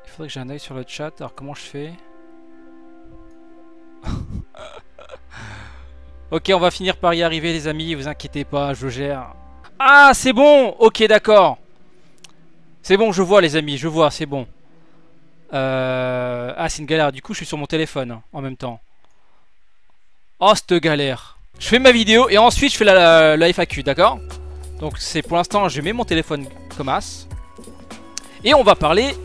Il faudrait que j'ai un œil sur le chat. Alors comment je fais? Ok, on va finir par y arriver les amis, vous inquiétez pas, je gère. Ah, c'est bon. Ok, d'accord. C'est bon, je vois les amis, je vois, c'est bon. Ah, c'est une galère, du coup je suis sur mon téléphone en même temps. Oh, cette galère. Je fais ma vidéo et ensuite je fais la FAQ, d'accord? Donc c'est pour l'instant, je mets mon téléphone comme as. Et on va parler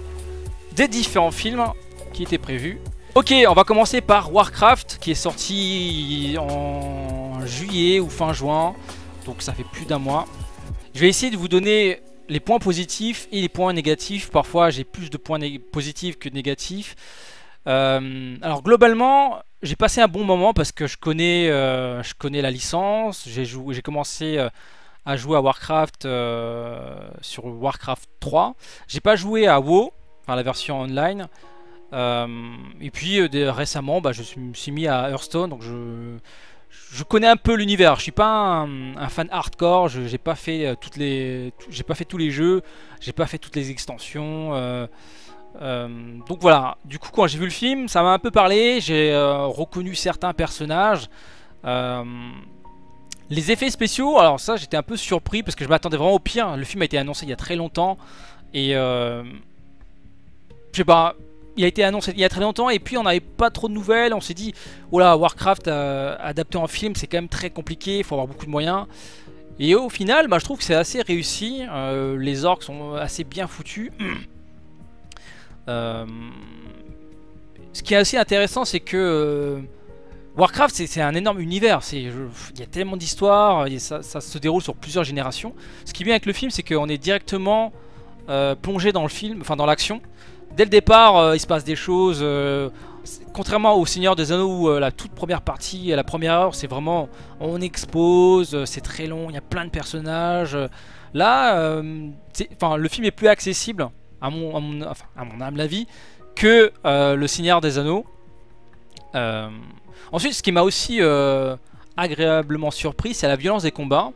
des différents films qui étaient prévus. Ok, on va commencer par Warcraft qui est sorti en juillet ou fin juin. Donc ça fait plus d'un mois. Je vais essayer de vous donner les points positifs et les points négatifs. Parfois j'ai plus de points positifs que de négatifs. Alors globalement, j'ai passé un bon moment parce que je connais la licence. J'ai commencé à jouer à Warcraft sur Warcraft 3. J'ai pas joué à WoW, enfin la version online. Et puis récemment, bah, me suis mis à Hearthstone, donc je connais un peu l'univers. Je suis pas un fan hardcore. J'ai pas fait j'ai pas fait tous les jeux, j'ai pas fait toutes les extensions. Donc voilà. Du coup, quand j'ai vu le film, ça m'a un peu parlé. J'ai reconnu certains personnages. Les effets spéciaux, alors ça, j'étais un peu surpris parce que je m'attendais vraiment au pire. Le film a été annoncé il y a très longtemps et je sais pas. Il a été annoncé il y a très longtemps et puis on n'avait pas trop de nouvelles. On s'est dit, oh là, Warcraft adapté en film, c'est quand même très compliqué, il faut avoir beaucoup de moyens. Et au final, bah, je trouve que c'est assez réussi. Les orques sont assez bien foutus. Ce qui est assez intéressant, c'est que Warcraft, c'est un énorme univers. Il y a tellement d'histoires, ça se déroule sur plusieurs générations. Ce qui est bien avec le film, c'est qu'on est directement plongé dans le film, enfin dans l'action. Dès le départ, il se passe des choses. Contrairement au Seigneur des Anneaux, où la toute première partie, la première heure, c'est vraiment on expose, c'est très long, il y a plein de personnages. Là, le film est plus accessible, à mon humble avis, que le Seigneur des Anneaux. Ensuite, ce qui m'a aussi agréablement surpris, c'est la violence des combats.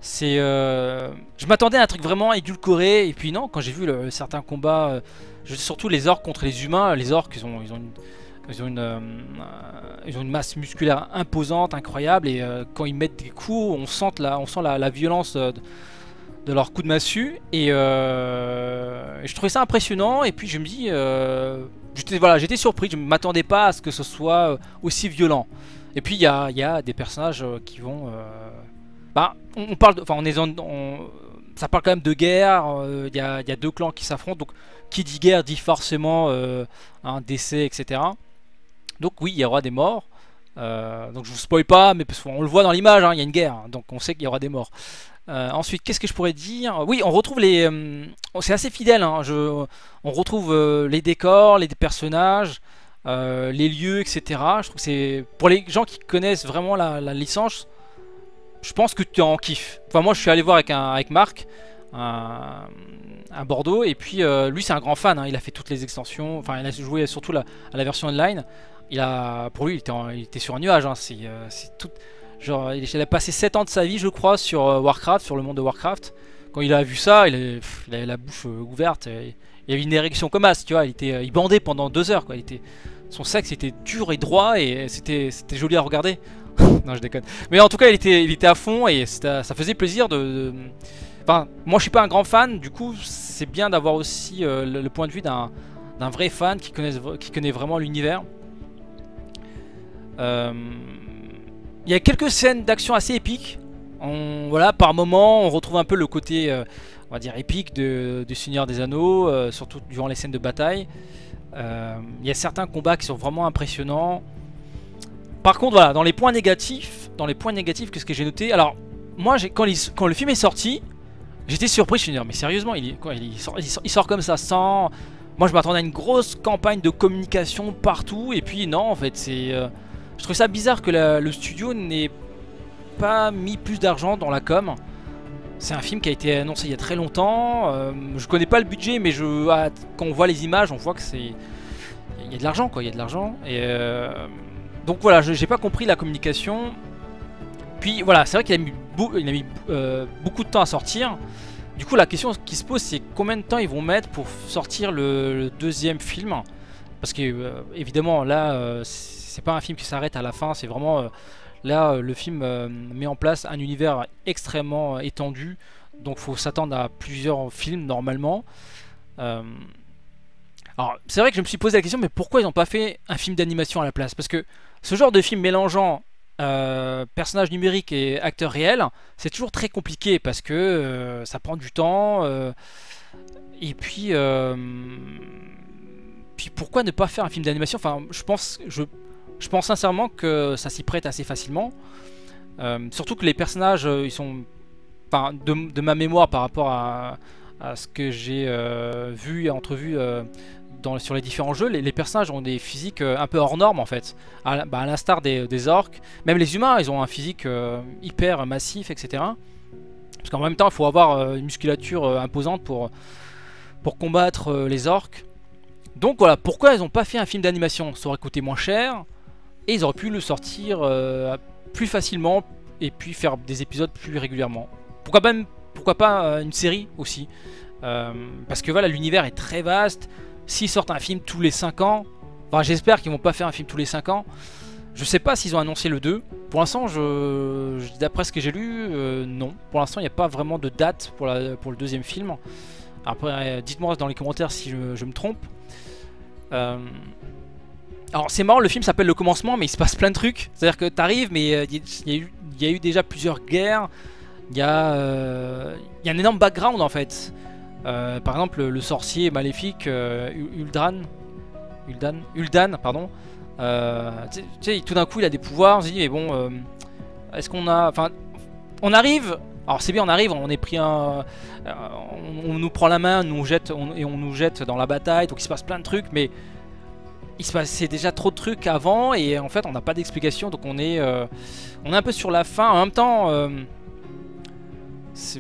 Je m'attendais à un truc vraiment édulcoré, et puis non, quand j'ai vu certains combats, surtout les orques contre les humains, les orques ils ont une masse musculaire imposante, incroyable, et quand ils mettent des coups, on sent la violence de leurs coups de massue, et je trouvais ça impressionnant, et puis je me dis, j'étais surpris, je ne m'attendais pas à ce que ce soit aussi violent. Et puis il y a des personnages qui vont... on parle de, ça parle quand même de guerre. Il y a deux clans qui s'affrontent, donc qui dit guerre dit forcément un décès, etc. Donc oui, il y aura des morts. Donc je vous spoil pas, mais parce qu'on le voit dans l'image, hein, il y a une guerre, donc on sait qu'il y aura des morts. Ensuite, qu'est-ce que je pourrais dire? Oui, on retrouve c'est assez fidèle, hein, on retrouve les décors, les personnages, les lieux, etc. Je trouve que c'est pour les gens qui connaissent vraiment la licence. Je pense que tu en kiffes. Enfin, moi je suis allé voir avec Marc à Bordeaux, et puis lui c'est un grand fan, hein. Il a fait toutes les extensions, enfin il a joué surtout à la version online. Pour lui il était sur un nuage, hein. C'est tout, genre il a passé 7 ans de sa vie je crois sur Warcraft, sur le monde de Warcraft. Quand il a vu ça, il avait la bouche ouverte, il avait une érection comme as, tu vois, il bandait pendant 2 heures quoi. Son sexe était dur et droit et c'était joli à regarder. Non, je déconne. Mais en tout cas, il était à fond et ça faisait plaisir Enfin, moi je suis pas un grand fan, du coup c'est bien d'avoir aussi le point de vue d'un vrai fan qui connaît vraiment l'univers. Il y a quelques scènes d'action assez épiques. Voilà, par moment on retrouve un peu le côté on va dire épique du Seigneur des Anneaux, surtout durant les scènes de bataille. Il y a certains combats qui sont vraiment impressionnants. Par contre, voilà, dans les points négatifs, qu'est-ce que j'ai noté? Alors, moi, quand le film est sorti, j'étais surpris. Je me suis dit, mais sérieusement, il sort comme ça sans... Moi, je m'attendais à une grosse campagne de communication partout. Et puis, non, en fait, je trouve ça bizarre que le studio n'ait pas mis plus d'argent dans la com. C'est un film qui a été annoncé il y a très longtemps. Je connais pas le budget, mais quand on voit les images, on voit que il y a de l'argent, quoi. Il y a de l'argent. Et... donc voilà, j'ai pas compris la communication. Puis voilà, c'est vrai qu'il a mis beaucoup de temps à sortir. Du coup, la question qui se pose, c'est combien de temps ils vont mettre pour sortir le deuxième film. Parce que, évidemment, là, c'est pas un film qui s'arrête à la fin, c'est vraiment... là, le film met en place un univers extrêmement étendu. Donc, faut s'attendre à plusieurs films, normalement. Alors, c'est vrai que je me suis posé la question, mais pourquoi ils n'ont pas fait un film d'animation à la place? Parce que ce genre de film mélangeant personnages numériques et acteurs réels, c'est toujours très compliqué parce que ça prend du temps. Et puis, pourquoi ne pas faire un film d'animation? Enfin, je pense sincèrement que ça s'y prête assez facilement. Surtout que les personnages, ils sont, enfin, de ma mémoire par rapport à ce que j'ai vu et entrevu sur les différents jeux, les personnages ont des physiques un peu hors normes en fait. À l'instar des orques, même les humains, ils ont un physique hyper massif, etc. Parce qu'en même temps, il faut avoir une musculature imposante pour combattre les orques. Donc voilà, pourquoi ils n'ont pas fait un film d'animation? Ça aurait coûté moins cher et ils auraient pu le sortir plus facilement et puis faire des épisodes plus régulièrement. Pourquoi pas une série aussi, parce que voilà, l'univers est très vaste. S'ils sortent un film tous les 5 ans, enfin j'espère qu'ils vont pas faire un film tous les 5 ans. Je sais pas s'ils ont annoncé le 2. Pour l'instant, d'après ce que j'ai lu, non. Pour l'instant, il n'y a pas vraiment de date pour le deuxième film. Après, dites-moi dans les commentaires si je me trompe. Alors c'est marrant, le film s'appelle Le Commencement, mais il se passe plein de trucs. C'est-à-dire que t'arrives, mais il y a eu déjà plusieurs guerres. Il y a un énorme background en fait. Par exemple, le sorcier maléfique Ul'dan, pardon. Tu sais, tout d'un coup, il a des pouvoirs. On se dit, mais bon, est-ce qu'on a... Enfin, on arrive... Alors c'est bien, on arrive, on est pris on nous prend la main, et on nous jette dans la bataille. Donc il se passe plein de trucs, mais il se passait déjà trop de trucs avant. Et en fait, on n'a pas d'explication. Donc on est un peu sur la fin. En même temps...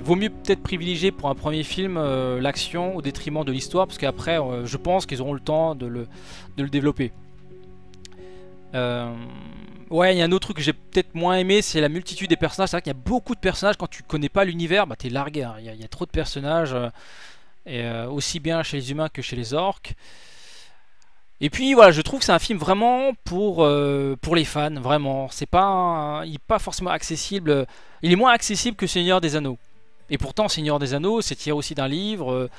vaut mieux peut-être privilégier pour un premier film l'action au détriment de l'histoire, parce qu'après je pense qu'ils auront le temps de le développer. Ouais, il y a un autre truc que j'ai peut-être moins aimé, c'est la multitude des personnages. C'est vrai qu'il y a beaucoup de personnages. Quand tu connais pas l'univers, bah t'es largué, hein. Il y a trop de personnages, aussi bien chez les humains que chez les orques. Et puis voilà, je trouve que c'est un film vraiment pour les fans, vraiment. Il n'est pas forcément accessible. Il est moins accessible que Seigneur des Anneaux. Et pourtant, Seigneur des Anneaux, c'est tiré aussi d'un livre.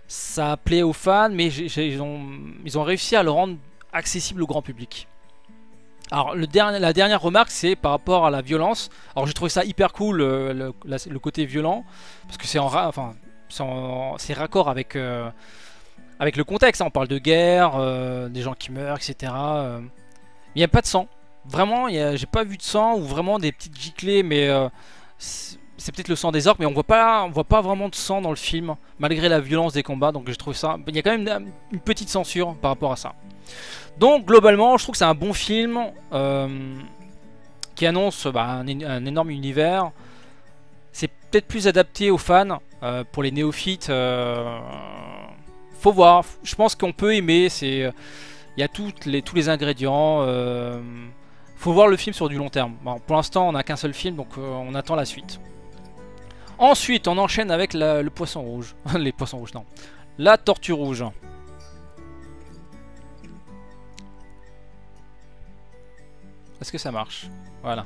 Ça plaît aux fans, mais ils ont réussi à le rendre accessible au grand public. Alors, la dernière remarque, c'est par rapport à la violence. Alors, j'ai trouvé ça hyper cool, le côté violent, parce que c'est raccord avec le contexte. Hein. On parle de guerre, des gens qui meurent, etc. Il n'y a pas de sang. Vraiment, j'ai pas vu de sang ou vraiment des petites giclées, mais c'est peut-être le sang des orques, mais on voit pas vraiment de sang dans le film, malgré la violence des combats. Donc je trouve ça, il y a quand même une petite censure par rapport à ça. Donc globalement, je trouve que c'est un bon film qui annonce un énorme univers. C'est peut-être plus adapté aux fans, pour les néophytes. Faut voir. Je pense qu'on peut aimer. Il y a tous les ingrédients. Faut voir le film sur du long terme. Bon, pour l'instant, on n'a qu'un seul film, donc on attend la suite. Ensuite, on enchaîne avec le poisson rouge. Les poissons rouges, non. La tortue rouge. Est-ce que ça marche? Voilà.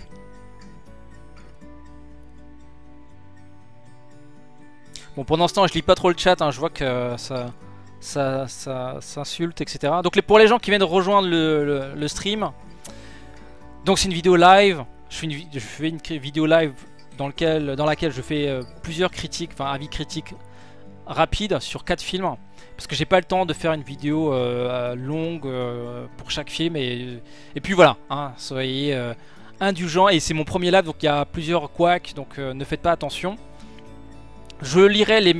Bon, pendant ce temps, je lis pas trop le chat. Hein, je vois que ça s'insulte, etc. Donc pour les gens qui viennent de rejoindre le stream, donc c'est une vidéo live. Je fais une vidéo live dans laquelle je fais plusieurs critiques, enfin avis critiques rapides sur 4 films, parce que j'ai pas le temps de faire une vidéo longue pour chaque film, et puis voilà, hein, soyez indulgents, et c'est mon premier live, donc il y a plusieurs couacs, donc ne faites pas attention. Je lirai les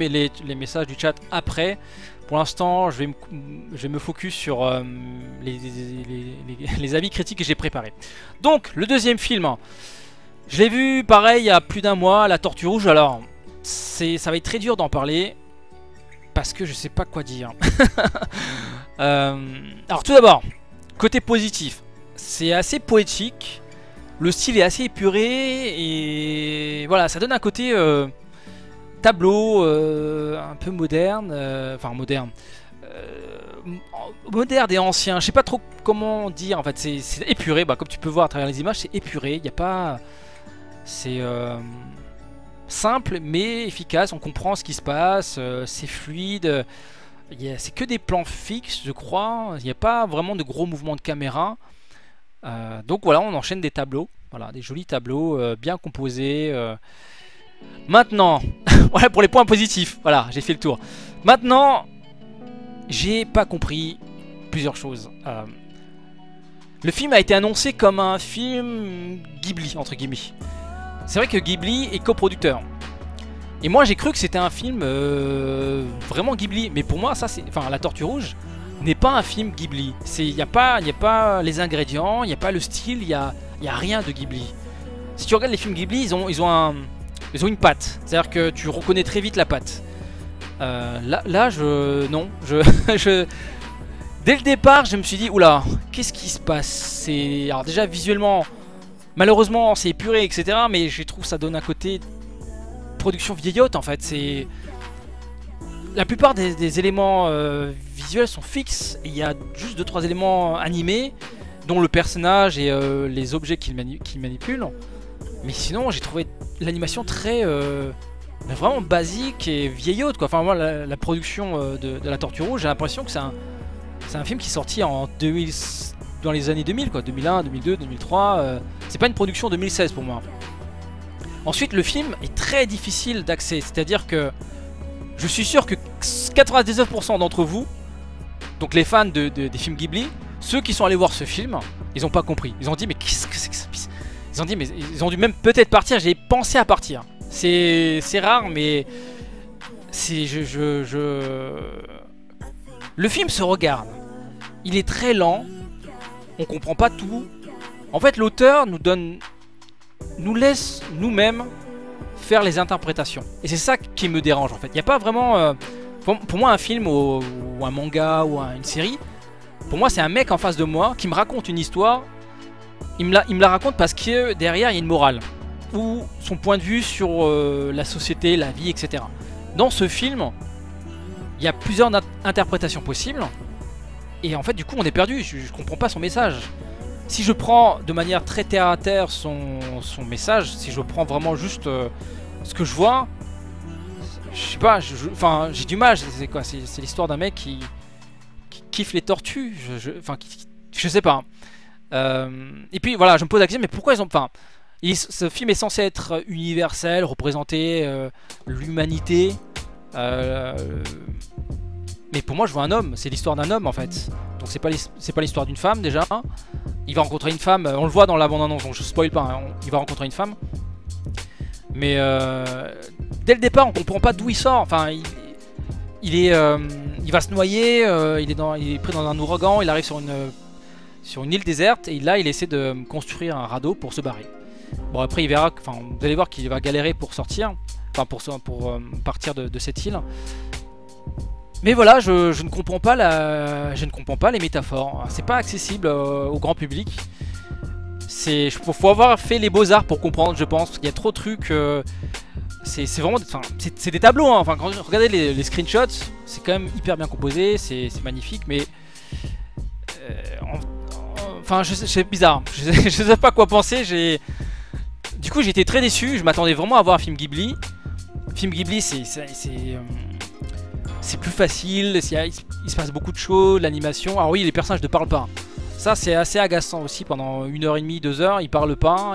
messages du chat après. Pour l'instant, je vais me focus sur les avis critiques que j'ai préparés. Donc, le deuxième film, je l'ai vu pareil il y a plus d'un mois, La Tortue Rouge. Alors, ça va être très dur d'en parler parce que je sais pas quoi dire. Alors, tout d'abord, côté positif, c'est assez poétique. Le style est assez épuré et voilà, ça donne un côté tableaux un peu modernes, enfin modernes, moderne et ancien, je sais pas trop comment dire en fait, c'est épuré, bah, comme tu peux voir à travers les images, c'est épuré, il y a pas, c'est simple mais efficace, on comprend ce qui se passe, c'est fluide, c'est que des plans fixes je crois, il n'y a pas vraiment de gros mouvements de caméra, donc voilà, on enchaîne des tableaux, voilà, des jolis tableaux bien composés. Maintenant, voilà pour les points positifs, voilà, j'ai fait le tour. Maintenant, j'ai pas compris plusieurs choses. Le film a été annoncé comme un film Ghibli, entre guillemets. C'est vrai que Ghibli est coproducteur. Et moi j'ai cru que c'était un film vraiment Ghibli. Mais pour moi, ça c'est, enfin, La Tortue Rouge n'est pas un film Ghibli. Il n'y a pas les ingrédients, il n'y a pas le style, il y a rien de Ghibli. Si tu regardes les films Ghibli, ils ont une patte. C'est-à-dire que tu reconnais très vite la patte. Là, non, dès le départ, je me suis dit, oula, qu'est-ce qui se passe? Alors déjà visuellement, malheureusement, c'est épuré, etc. Mais je trouve que ça donne un côté production vieillotte en fait. C'est la plupart des éléments visuels sont fixes. Il y a juste 2-3 éléments animés, dont le personnage et les objets qu'il manipule. Mais sinon, j'ai trouvé l'animation très mais vraiment basique et vieillotte quoi. Enfin moi la production de La Tortue Rouge, j'ai l'impression que c'est un film qui est sorti en 2000, dans les années 2000 quoi, 2001, 2002, 2003. C'est pas une production 2016 pour moi. Ensuite le film est très difficile d'accès, c'est-à-dire que je suis sûr que 99% d'entre vous, donc les fans des films Ghibli, ceux qui sont allés voir ce film, ils ont pas compris. Ils ont dit mais qu'est-ce que c'est que ça? Ils ont dû même peut-être partir, j'ai pensé à partir. C'est rare, mais le film se regarde. Il est très lent. On comprend pas tout. En fait, l'auteur nous laisse nous-mêmes faire les interprétations. Et c'est ça qui me dérange en fait. Il n'y a pas vraiment... pour moi, un film ou un manga ou une série, pour moi, c'est un mec en face de moi qui me raconte une histoire. Il me la raconte parce que derrière, il y a une morale. Ou son point de vue sur la société, la vie, etc. Dans ce film, il y a plusieurs interprétations possibles. Et en fait, du coup, on est perdu. Je comprends pas son message. Si je prends de manière très terre à terre son message, si je prends vraiment juste ce que je vois, je sais pas, enfin, j'ai du mal. C'est quoi? C'est l'histoire d'un mec qui kiffe les tortues. Enfin, je sais pas. Et puis voilà, je me pose la question, mais pourquoi ils ont... Enfin, ce film est censé être universel, représenter l'humanité. Mais pour moi, je vois un homme. C'est l'histoire d'un homme en fait. Donc c'est pas l'histoire d'une femme déjà. Il va rencontrer une femme. On le voit dans la bande-annonce, donc je spoil pas. Hein, il va rencontrer une femme. Mais dès le départ, on comprend pas d'où il sort. Enfin, il va se noyer. Il est pris dans un ouragan. Il arrive sur une île déserte et là, il essaie de construire un radeau pour se barrer. Bon après il verra, enfin vous allez voir qu'il va galérer pour sortir, enfin pour partir de cette île. Mais voilà, je ne comprends pas les métaphores. C'est pas accessible au grand public. Faut avoir fait les beaux-arts pour comprendre, je pense. Il y a trop de trucs. C'est vraiment, c'est des tableaux. Hein. Enfin, quand vous regardez les screenshots, c'est quand même hyper bien composé, c'est magnifique, mais enfin, c'est bizarre. Je sais pas quoi penser. Du coup, j'ai été très déçu. Je m'attendais vraiment à voir un film Ghibli. Film Ghibli, c'est plus facile. Il se passe beaucoup de choses, l'animation. Alors oui, les personnages ne parlent pas. Ça, c'est assez agaçant aussi. Pendant 1h30, 2 heures, ils parlent pas.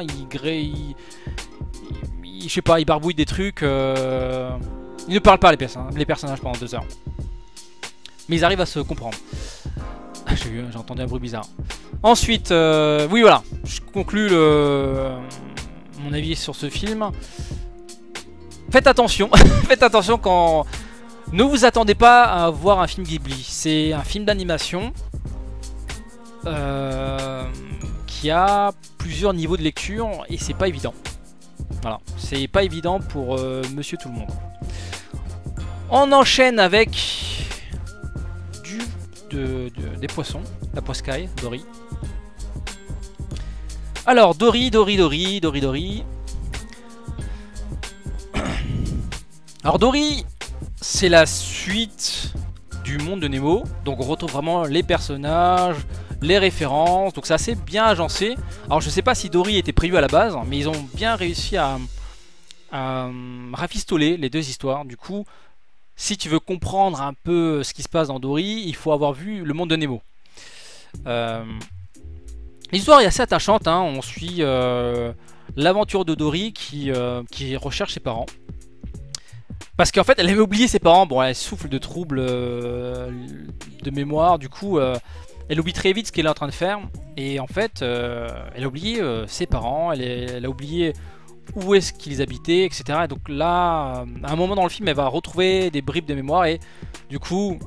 Je sais pas, ils barbouillent des trucs. Ils ne parlent pas les personnages pendant 2 heures. Mais ils arrivent à se comprendre. J'ai entendu un bruit bizarre. Ensuite, oui voilà, je conclus mon avis sur ce film. Faites attention, faites attention quand... Ne vous attendez pas à voir un film Ghibli. C'est un film d'animation qui a plusieurs niveaux de lecture et c'est pas évident. Voilà, c'est pas évident pour Monsieur Tout le Monde. On enchaîne avec des poissons, la poiscaille, Dory. Alors, Dory. Alors Dory, c'est la suite du monde de Nemo, donc on retrouve vraiment les personnages, les références, donc c'est assez bien agencé. Alors je sais pas si Dory était prévu à la base, mais ils ont bien réussi à rafistoler les deux histoires. Du coup, si tu veux comprendre un peu ce qui se passe dans Dory, il faut avoir vu le monde de Nemo. L'histoire est assez attachante, hein. On suit l'aventure de Dory qui recherche ses parents. Parce qu'en fait, elle avait oublié ses parents. Bon, elle souffre de troubles de mémoire. Du coup, elle oublie très vite ce qu'elle est en train de faire. Et en fait, elle a oublié ses parents. Elle a oublié où est-ce qu'ils habitaient, etc. Et donc là, à un moment dans le film, elle va retrouver des bribes de mémoire. Et du coup,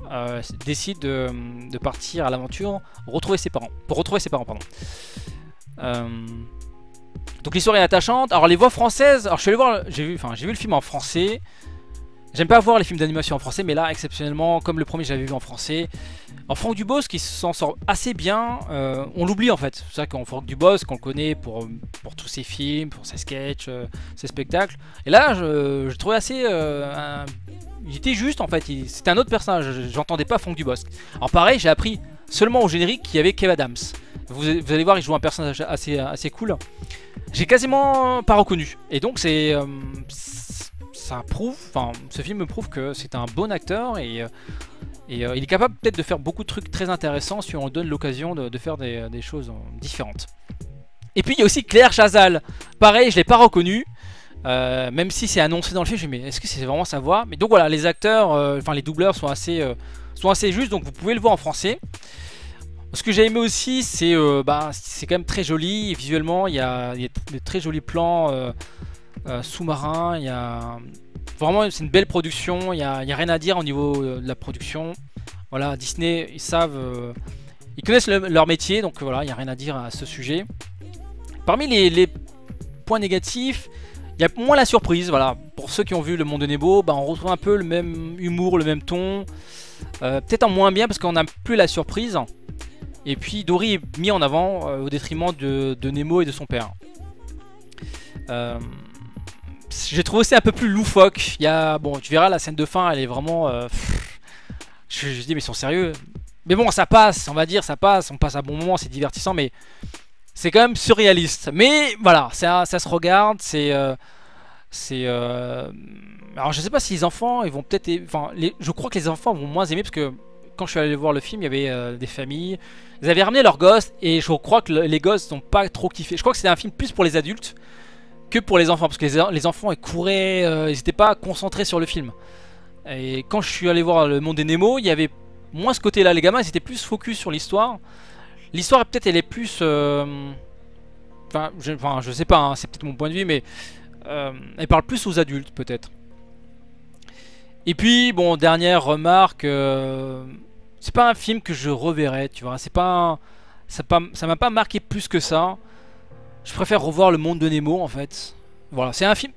décide de partir à l'aventure, pour retrouver ses parents. Donc l'histoire est attachante. Alors les voix françaises. Alors je suis allé voir, j'ai vu le film en français. J'aime pas voir les films d'animation en français, mais là, exceptionnellement, comme le premier, j'avais vu en français. En Franck Dubosc, qui s'en sort assez bien, on l'oublie en fait. C'est vrai qu'en Franck Dubosc, qu'on le connaît pour tous ses films, pour ses sketchs, ses spectacles. Et là, je trouvais assez... il était juste en fait, c'était un autre personnage, j'entendais pas Franck Dubosc. Alors pareil, j'ai appris seulement au générique qu'il y avait Kev Adams. Vous allez voir, il joue un personnage assez cool. J'ai quasiment pas reconnu. Et donc c'est... ça prouve, enfin ce film me prouve que c'est un bon acteur et il est capable peut-être de faire beaucoup de trucs très intéressants si on lui donne l'occasion de faire des choses différentes. Et puis il y a aussi Claire Chazal. Pareil, je l'ai pas reconnu, même si c'est annoncé dans le film. Je me dis mais est-ce que c'est vraiment sa voix? Mais donc voilà, les acteurs, enfin les doubleurs sont assez justes, donc vous pouvez le voir en français. Ce que j'ai aimé aussi, c'est c'est quand même très joli visuellement. Il y a de très jolis plans sous-marins. Il y a vraiment, c'est une belle production. Il y a rien à dire au niveau de la production. Voilà, Disney, ils savent, ils connaissent leur métier, donc voilà, il n'y a rien à dire à ce sujet. Parmi les points négatifs, il y a moins la surprise. Voilà, pour ceux qui ont vu Le Monde de Nemo, on retrouve un peu le même humour, le même ton. Peut-être en moins bien parce qu'on n'a plus la surprise. Et puis Dory est mis en avant au détriment de Nemo et de son père. J'ai trouvé aussi un peu plus loufoque. Il y a, bon, tu verras la scène de fin, elle est vraiment... je dis mais ils sont sérieux. Mais bon, ça passe, on va dire, ça passe. On passe un bon moment, c'est divertissant, mais c'est quand même surréaliste. Mais voilà, ça se regarde. Alors je sais pas si les enfants, ils vont peut-être... Enfin, je crois que les enfants vont moins aimer parce que quand je suis allé voir le film, il y avait des familles. Ils avaient ramené leurs gosses et je crois que les gosses n'ont pas trop kiffé. Je crois que c'était un film plus pour les adultes que pour les enfants, parce que les enfants ils couraient, ils n'étaient pas concentrés sur le film. Et quand je suis allé voir Le Monde des Nemo, il y avait moins ce côté là, les gamins ils étaient plus focus sur l'histoire. L'histoire peut-être elle est plus... Enfin, je sais pas, hein, c'est peut-être mon point de vue, mais elle parle plus aux adultes peut-être. Et puis bon, dernière remarque, c'est pas un film que je reverrai, tu vois, ça m'a pas marqué plus que ça. Je préfère revoir Le Monde de Nemo en fait. Voilà, c'est un film,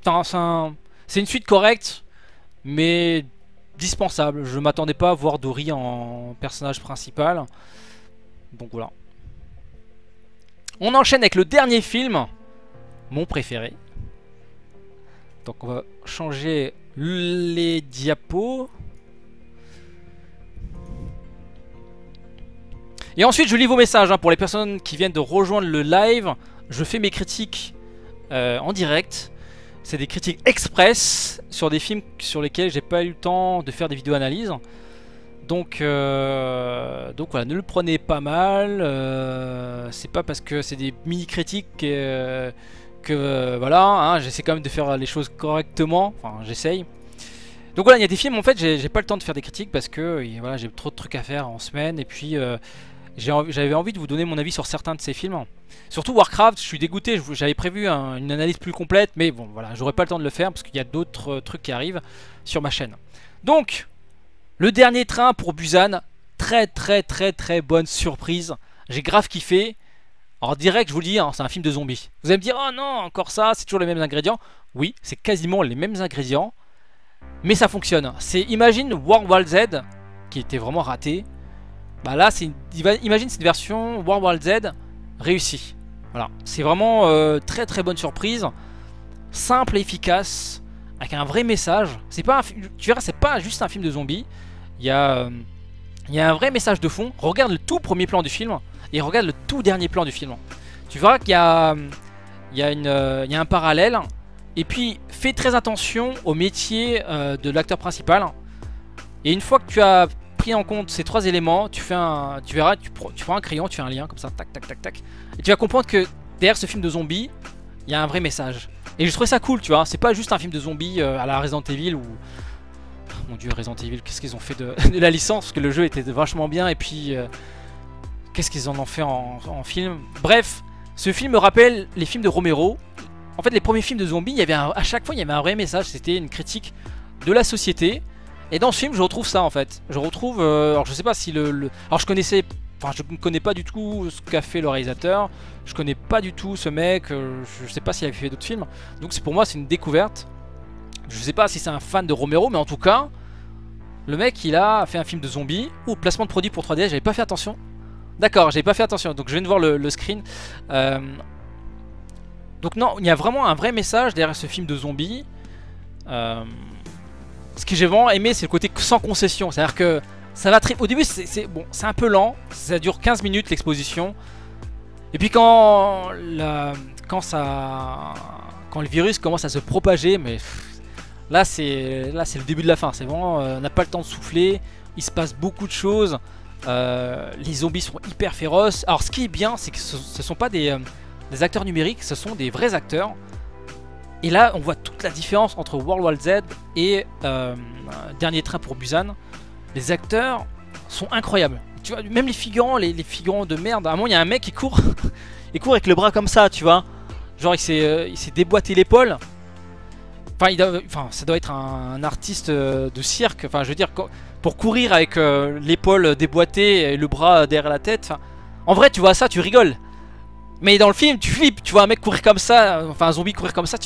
c'est une suite correcte, mais dispensable. Je m'attendais pas à voir Dory en personnage principal. Donc voilà. On enchaîne avec le dernier film, mon préféré. Donc on va changer les diapos. Et ensuite je lis vos messages hein, pour les personnes qui viennent de rejoindre le live. Je fais mes critiques en direct. C'est des critiques express sur des films sur lesquels j'ai pas eu le temps de faire des vidéos analyses. Donc voilà, ne le prenez pas mal. C'est pas parce que c'est des mini critiques que voilà, hein, j'essaie quand même de faire les choses correctement. Enfin, j'essaye. Donc voilà, il y a des films en fait, j'ai pas le temps de faire des critiques parce que voilà, j'ai trop de trucs à faire en semaine et puis j'avais envie de vous donner mon avis sur certains de ces films. Surtout Warcraft, je suis dégoûté, j'avais prévu une analyse plus complète, mais bon voilà, j'aurais pas le temps de le faire parce qu'il y a d'autres trucs qui arrivent sur ma chaîne. Donc, le dernier train pour Busan, très bonne surprise. J'ai grave kiffé. Alors direct, je vous le dis, hein, c'est un film de zombies. Vous allez me dire, oh non, encore ça, c'est toujours les mêmes ingrédients. Oui, c'est quasiment les mêmes ingrédients, mais ça fonctionne. C'est, imagine World War Z, qui était vraiment raté. Bah là, imagine cette version World War Z réussie. Voilà, c'est vraiment très bonne surprise, simple et efficace, avec un vrai message. C'est pas tu verras, c'est pas juste un film de zombies. Il y a un vrai message de fond. Regarde le tout premier plan du film et regarde le tout dernier plan du film. Tu verras qu'il y a, il y a un parallèle. Et puis fais très attention au métier de l'acteur principal. Et une fois que tu as pris en compte ces trois éléments, tu verras, tu prends un crayon, tu fais un lien comme ça, tac tac tac tac. Et tu vas comprendre que derrière ce film de zombies, il y a un vrai message. Et je trouvais ça cool, tu vois. C'est pas juste un film de zombies à la Resident Evil ou... Mon dieu, Resident Evil, qu'est-ce qu'ils ont fait de la licence? Parce que le jeu était vachement bien. Et puis, qu'est-ce qu'ils en ont fait en film? Bref, ce film me rappelle les films de Romero. En fait, les premiers films de zombies, il y avait à chaque fois, il y avait un vrai message. C'était une critique de la société. Et dans ce film, je retrouve ça, en fait. Je retrouve... alors, je sais pas si alors, je connaissais... Enfin, je ne connais pas du tout ce qu'a fait le réalisateur. Je connais pas du tout ce mec. Je sais pas s'il avait fait d'autres films. Donc, pour moi, c'est une découverte. Je sais pas si c'est un fan de Romero, mais en tout cas, le mec, il a fait un film de zombies. Oh, placement de produit pour 3DS, j'avais pas fait attention. D'accord, j'avais pas fait attention. Donc, je viens de voir le screen. Donc, non, il y a vraiment un vrai message derrière ce film de zombies. Ce que j'ai vraiment aimé, c'est le côté sans concession. C'est-à-dire que ça va très... Au début, c'est bon, c'est un peu lent. Ça dure 15 minutes l'exposition. Et puis quand le virus commence à se propager, mais là c'est le début de la fin. C'est vraiment, on n'a pas le temps de souffler. Il se passe beaucoup de choses. Les zombies sont hyper féroces. Alors ce qui est bien, c'est que ce sont pas des acteurs numériques, ce sont des vrais acteurs. Et là, on voit toute la différence entre World War Z et Dernier Train pour Busan. Les acteurs sont incroyables. Tu vois, même les figurants, les figurants de merde. À un moment, il y a un mec qui court, il court avec le bras comme ça, tu vois. Genre, il s'est déboîté l'épaule. Enfin, ça doit être un artiste de cirque. Enfin, je veux dire, pour courir avec l'épaule déboîtée et le bras derrière la tête. En vrai, tu vois ça, tu rigoles. Mais dans le film, tu flippes. Tu vois un mec courir comme ça, enfin un zombie courir comme ça.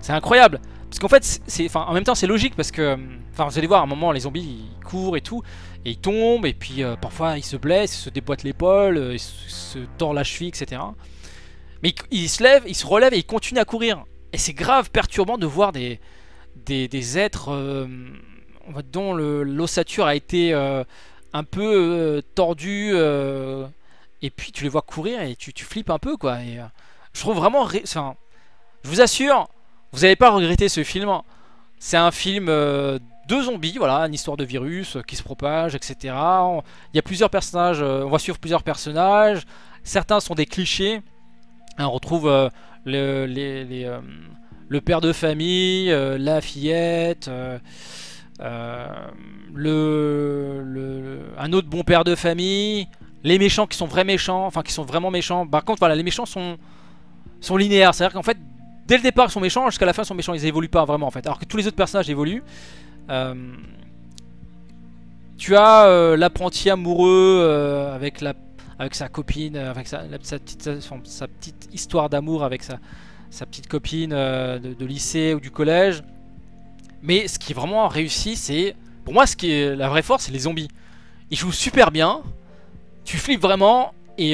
C'est incroyable. Parce qu'en fait, en même temps, c'est logique parce que, enfin, vous allez voir, à un moment, les zombies ils courent et tout, et ils tombent, et puis parfois ils se blessent, ils se déboîtent l'épaule, ils se tordent la cheville, etc. Mais ils se lèvent, ils se relèvent et ils continuent à courir. Et c'est grave perturbant de voir des êtres dont l'ossature a été un peu tordue, et puis tu les vois courir et tu flippes un peu, quoi. Et je trouve vraiment, enfin, je vous assure, vous n'allez pas regretter ce film. C'est un film de zombies, voilà, une histoire de virus qui se propage, etc. Il y a plusieurs personnages, on va suivre plusieurs personnages. Certains sont des clichés. On retrouve le père de famille, la fillette, un autre bon père de famille, les méchants qui sont vrais méchants, enfin qui sont vraiment méchants. Par contre, voilà, les méchants sont linéaires, c'est-à-dire qu'en fait, dès le départ ils sont méchants, jusqu'à la fin ils sont méchants, ils évoluent pas vraiment en fait. Alors que tous les autres personnages évoluent. Tu as l'apprenti amoureux avec sa copine, avec sa petite histoire d'amour avec sa petite copine de lycée ou du collège. Mais ce qui est vraiment réussi, c'est... Pour moi, ce qui est la vraie force, c'est les zombies. Ils jouent super bien. Tu flippes vraiment. Et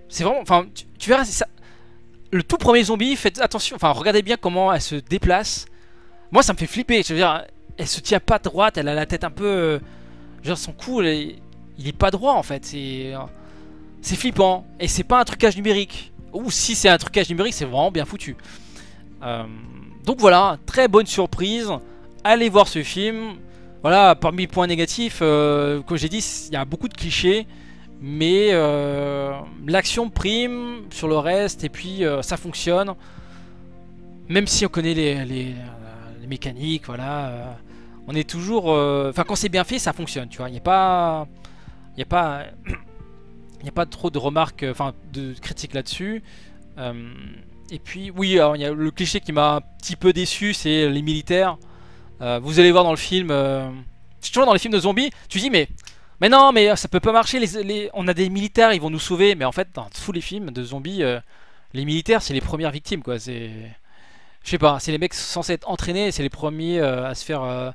c'est vraiment... Enfin, tu verras, c'est ça. Le tout premier zombie, faites attention. Enfin, regardez bien comment elle se déplace. Moi, ça me fait flipper. Je veux dire, elle se tient pas droite. Elle a la tête un peu... genre, son cou, il est pas droit, en fait. C'est flippant. Et c'est pas un trucage numérique. Ou si c'est un trucage numérique, c'est vraiment bien foutu. Donc voilà, très bonne surprise. Allez voir ce film. Voilà, parmi les points négatifs, comme j'ai dit, il y a beaucoup de clichés. Mais l'action prime sur le reste. Et puis ça fonctionne. Même si on connaît les mécaniques, voilà. On est toujours... Enfin, quand c'est bien fait, ça fonctionne, tu vois. Il n'y a pas... Il n'y a pas trop de remarques, enfin de critiques là-dessus. Et puis oui, alors il y a le cliché qui m'a un petit peu déçu, c'est les militaires. Vous allez voir dans le film, toujours dans les films de zombies, tu dis mais non, mais ça peut pas marcher. On a des militaires, ils vont nous sauver. Mais en fait, dans tous les films de zombies, les militaires c'est les premières victimes, quoi. C'est, je sais pas, c'est les mecs censés être entraînés, c'est les premiers à se faire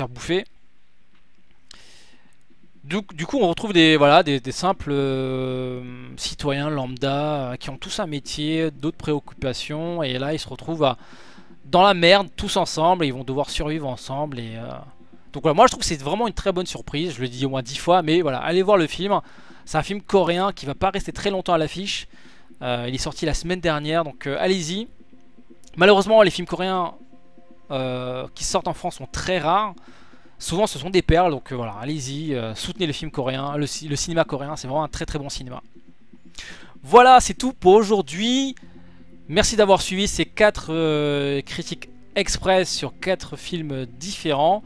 bouffer. Du coup, on retrouve des, voilà, des simples citoyens lambda qui ont tous un métier, d'autres préoccupations, et là ils se retrouvent dans la merde tous ensemble, et ils vont devoir survivre ensemble. Donc voilà, moi je trouve que c'est vraiment une très bonne surprise, je le dis au moins 10 fois, mais voilà, allez voir le film. C'est un film coréen qui va pas rester très longtemps à l'affiche. Il est sorti la semaine dernière, donc allez-y. Malheureusement, les films coréens qui sortent en France sont très rares. Souvent ce sont des perles, donc voilà, allez-y, soutenez le film coréen, le cinéma coréen, c'est vraiment un très très bon cinéma. Voilà, c'est tout pour aujourd'hui. Merci d'avoir suivi ces 4 critiques express sur 4 films différents.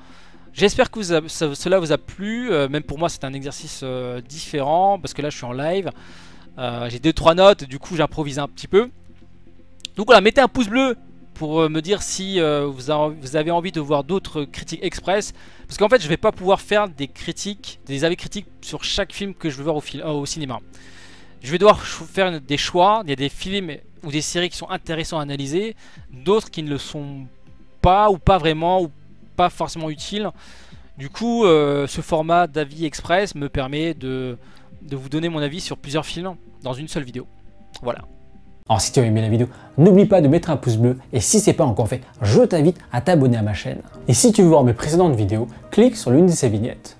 J'espère que cela vous a plu, même pour moi c'est un exercice différent, parce que là je suis en live. J'ai 2-3 notes, du coup j'improvise un petit peu. Donc voilà, mettez un pouce bleu pour me dire si vous avez envie de voir d'autres critiques express. Parce qu'en fait je vais pas pouvoir faire des critiques, des avis critiques sur chaque film que je veux voir au cinéma. Je vais devoir faire des choix. Il y a des films ou des séries qui sont intéressants à analyser, d'autres qui ne le sont pas, ou pas vraiment, ou pas forcément utiles. Du coup ce format d'avis express me permet de vous donner mon avis sur plusieurs films dans une seule vidéo. Voilà. Alors si tu as aimé la vidéo, n'oublie pas de mettre un pouce bleu, et si ce n'est pas encore fait, je t'invite à t'abonner à ma chaîne. Et si tu veux voir mes précédentes vidéos, clique sur l'une de ces vignettes.